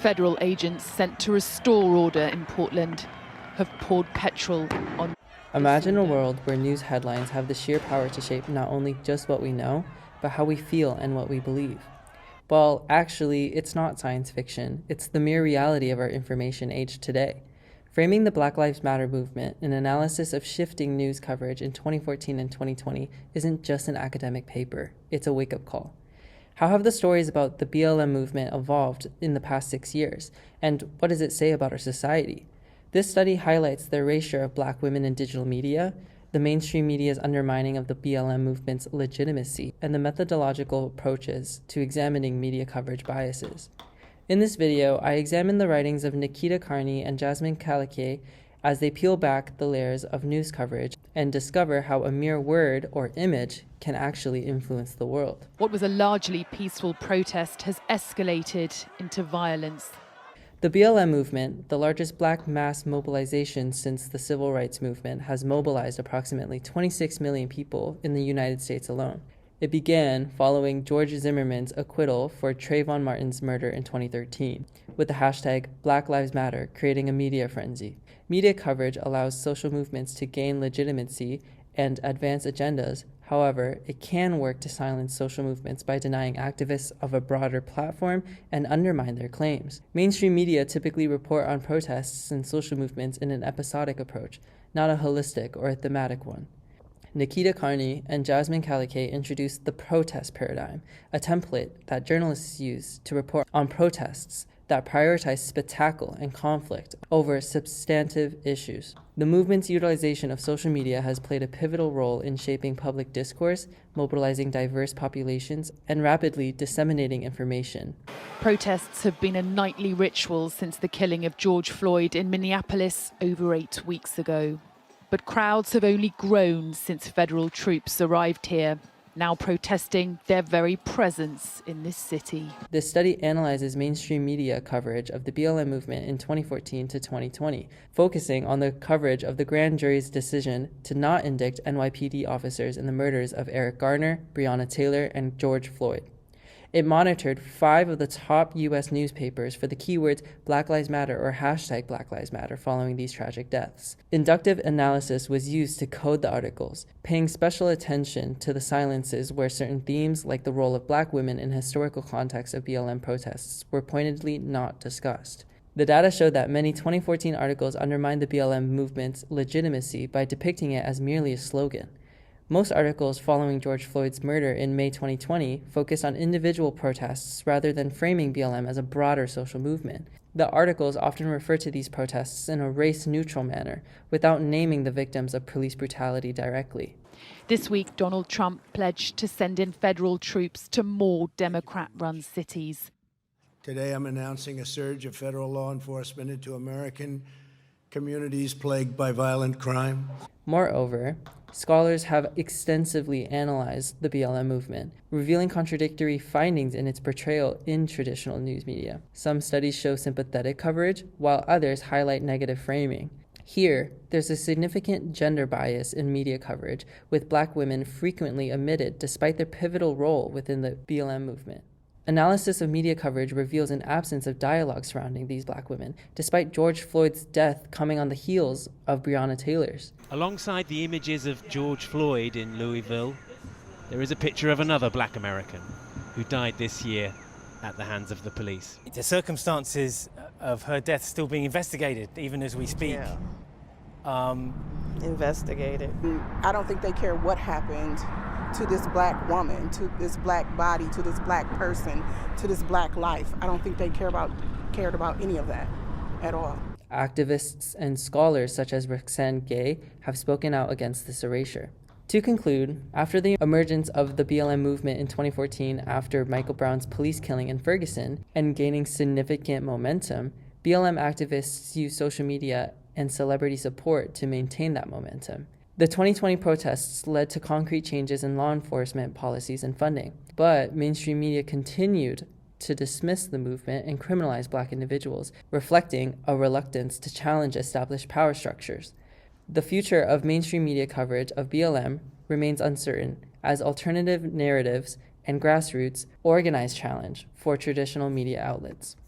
Federal agents sent to restore order in Portland have poured petrol on. Imagine a world where news headlines have the sheer power to shape not only just what we know, but how we feel and what we believe. Well, actually, it's not science fiction. It's the mere reality of our information age today. Framing the Black Lives Matter movement, an analysis of shifting news coverage in 2014 and 2020, isn't just an academic paper. It's a wake-up call. How have the stories about the BLM movement evolved in the past 6 years? And what does it say about our society? This study highlights the erasure of Black women in digital media, the mainstream media's undermining of the BLM movement's legitimacy, and the methodological approaches to examining media coverage biases. In this video, I examine the writings of Nikita Carney and Jasmine Calaque as they peel back the layers of news coverage and discover how a mere word or image can actually influence the world. What was a largely peaceful protest has escalated into violence. The BLM movement, the largest Black mass mobilization since the Civil Rights Movement, has mobilized approximately 26 million people in the United States alone. It began following George Zimmerman's acquittal for Trayvon Martin's murder in 2013, with the hashtag Black Lives Matter creating a media frenzy. Media coverage allows social movements to gain legitimacy and advance agendas. However, it can work to silence social movements by denying activists of a broader platform and undermine their claims. Mainstream media typically report on protests and social movements in an episodic approach, not a holistic or a thematic one. Nikita Carney and Jasmine Calaque introduced the protest paradigm, a template that journalists use to report on protests that prioritize spectacle and conflict over substantive issues. The movement's utilization of social media has played a pivotal role in shaping public discourse, mobilizing diverse populations, and rapidly disseminating information. Protests have been a nightly ritual since the killing of George Floyd in Minneapolis over 8 weeks ago. But crowds have only grown since federal troops arrived here, now protesting their very presence in this city. This study analyzes mainstream media coverage of the BLM movement in 2014 to 2020, focusing on the coverage of the grand jury's decision to not indict NYPD officers in the murders of Eric Garner, Breonna Taylor, and George Floyd. It monitored 5 of the top U.S. newspapers for the keywords Black Lives Matter or hashtag Black Lives Matter following these tragic deaths. Inductive analysis was used to code the articles, paying special attention to the silences where certain themes, like the role of Black women in historical context of BLM protests, were pointedly not discussed. The data showed that many 2014 articles undermined the BLM movement's legitimacy by depicting it as merely a slogan. Most articles following George Floyd's murder in May 2020 focused on individual protests rather than framing BLM as a broader social movement. The articles often refer to these protests in a race-neutral manner, without naming the victims of police brutality directly. This week, Donald Trump pledged to send in federal troops to more Democrat-run cities. Today, I'm announcing a surge of federal law enforcement into American communities plagued by violent crime. Moreover, scholars have extensively analyzed the BLM movement, revealing contradictory findings in its portrayal in traditional news media. Some studies show sympathetic coverage, while others highlight negative framing. Here, there's a significant gender bias in media coverage, with Black women frequently omitted despite their pivotal role within the BLM movement. Analysis of media coverage reveals an absence of dialogue surrounding these Black women, despite George Floyd's death coming on the heels of Breonna Taylor's. Alongside the images of George Floyd in Louisville, there is a picture of another Black American who died this year at the hands of the police. The circumstances of her death still being investigated, even as we speak. Yeah. Investigated. I don't think they care what happened to this Black woman, to this Black body, to this Black person, to this Black life. I don't think they cared about any of that at all. Activists and scholars such as Roxane Gay have spoken out against this erasure. To conclude, after the emergence of the BLM movement in 2014 after Michael Brown's police killing in Ferguson and gaining significant momentum, BLM activists use social media and celebrity support to maintain that momentum. The 2020 protests led to concrete changes in law enforcement policies and funding, but mainstream media continued to dismiss the movement and criminalize Black individuals, reflecting a reluctance to challenge established power structures. The future of mainstream media coverage of BLM remains uncertain as alternative narratives and grassroots organize challenge for traditional media outlets.